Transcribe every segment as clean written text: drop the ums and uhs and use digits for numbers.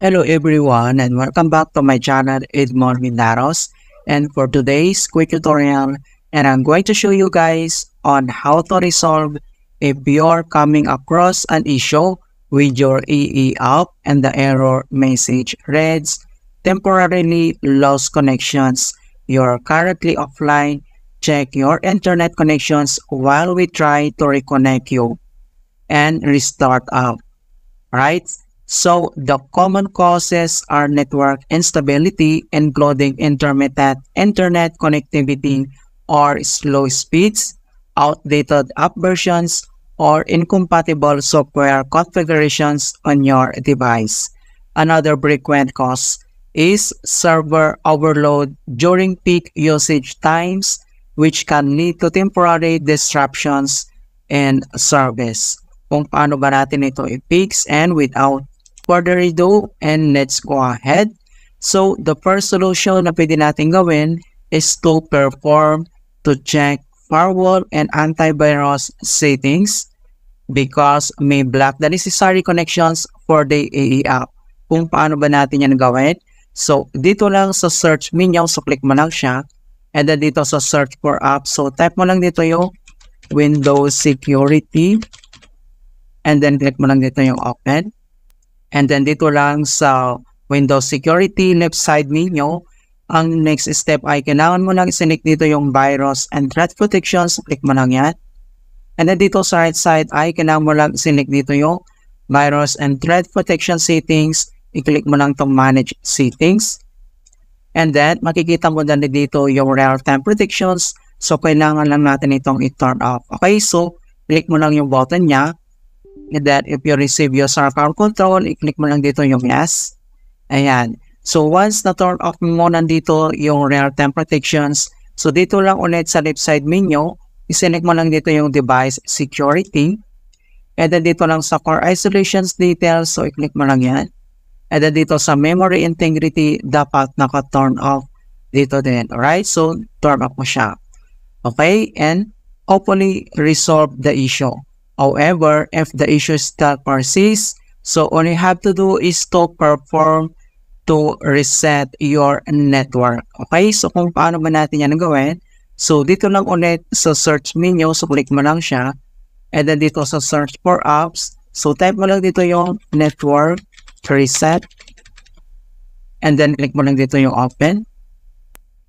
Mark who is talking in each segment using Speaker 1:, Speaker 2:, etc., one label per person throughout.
Speaker 1: Hello everyone and welcome back to my channel Edmond Minaros, and for today's quick tutorial, and I'm going to show you guys on how to resolve if you're coming across an issue with your EE app and the error message reads temporarily lost connections. You're currently offline. Check your internet connections while we try to reconnect you and restart app. Right? So the common causes are network instability, including intermittent internet connectivity or slow speeds, outdated app versions, or incompatible software configurations on your device. Another frequent cause is server overload during peak usage times, which can lead to temporary disruptions in service. Kung paano ba natin ito i-fix, and without further ado, and let's go ahead. So, the first solution na pwede natin gawin is to perform to check firewall and antivirus settings because may block the necessary connections for the AE app. Kung paano ba natin yan gawin? So, dito lang sa search menu, so click mo lang siya. And then dito sa search for app, so type mo lang dito yung Windows Security. And then click mo lang dito yung open. And then dito lang sa Windows Security left side menu, ang next step ay kailangan mo lang i-select dito yung virus and threat protection. So click mo lang yan. And then dito sa right side ay kailangan mo lang i-select dito yung virus and threat protection settings. I-click mo lang itong manage settings. And then makikita mo na dito yung real-time protections. So kailangan lang natin itong i-turn off. Okay, so click mo lang yung button niya. And then if you receive user account control, i-click mo lang dito yung yes. Ayan. So once na-turn off mo nandito yung real-time protections, so dito lang ulit sa left side menu, i-select mo lang dito yung device security. And then dito lang sa core isolations details, so i-click mo lang yan. And then dito sa memory integrity, dapat naka-turn off dito din. Alright? So turn off mo siya. Okay? And hopefully resolve the issue. However, if the issue still persists, so all you have to do is to perform to reset your network. Okay, so kung paano ba natin yan gawin? So dito lang ulit sa search menu, so click mo lang siya. And then dito sa search for apps, so type mo lang dito yung network reset. And then click mo lang dito yung open.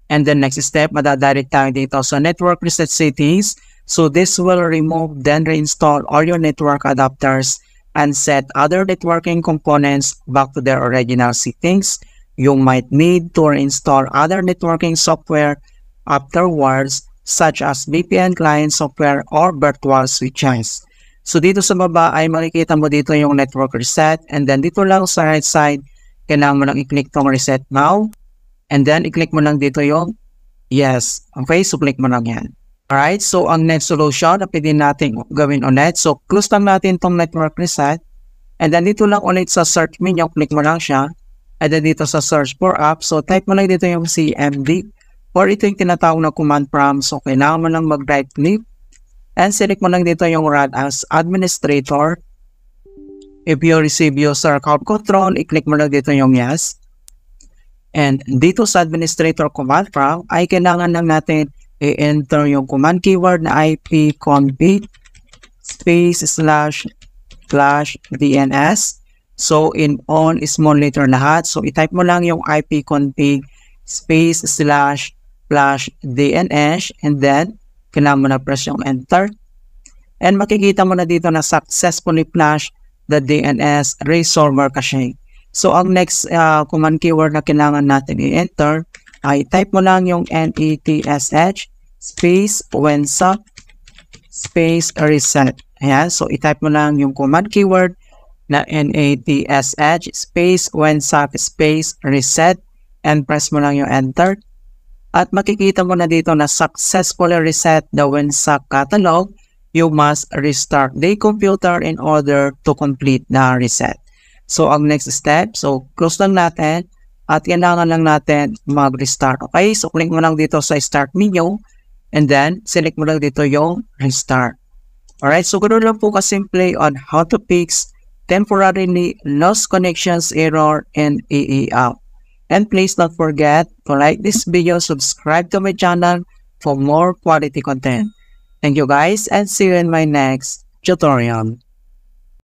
Speaker 1: And then next step, madadirect tayo dito sa network reset settings. So this will remove then reinstall all your network adapters and set other networking components back to their original settings. You might need to reinstall other networking software afterwards, such as VPN client software or virtual switches. So dito sa baba ay makikita mo dito yung network reset, and then dito lang sa right side, kailangan mo lang i-click tong reset now, and then i-click mo lang dito yung yes. Okay, so click mo lang yan. Alright, so ang next solution na pwede natin gawin ulit. So close lang natin itong network reset. And then dito lang ulit sa search menu, click mo lang siya. And then dito sa search for app, so type mo lang dito yung CMD. Or ito yung tinatawag na command prompt. So kailangan mo lang mag-right click. And select mo lang dito yung run as administrator. If you receive user account control, i-click mo lang dito yung yes. And dito sa administrator command prompt, ay kailangan lang natin i-enter yung command keyword na ipconfig space //DNS. So in all small letter lahat. So i-type mo lang yung ipconfig space //DNS, and then kailangan mo na press yung enter. And makikita mo na dito na successfully flash the DNS resolver cache. So ang next command keyword na kailangan natin i-enter ay type mo lang yung netsh space wnsub space reset. Ayan, so i-type mo lang yung command keyword na netsh space wnsub space reset, and press mo lang yung enter. At makikita mo na dito na successfully reset the wnsub catalog. You must restart the computer in order to complete the reset. So ang next step, so close lang natin. At kailangan lang natin mag-restart. Okay, so click mo lang dito sa start menu, and then select mo lang dito yung restart. Alright, so ganoon lang po kasimple on how to fix temporarily lost connections error and AA app. And please don't forget to like this video, subscribe to my channel for more quality content. Thank you guys and see you in my next tutorial.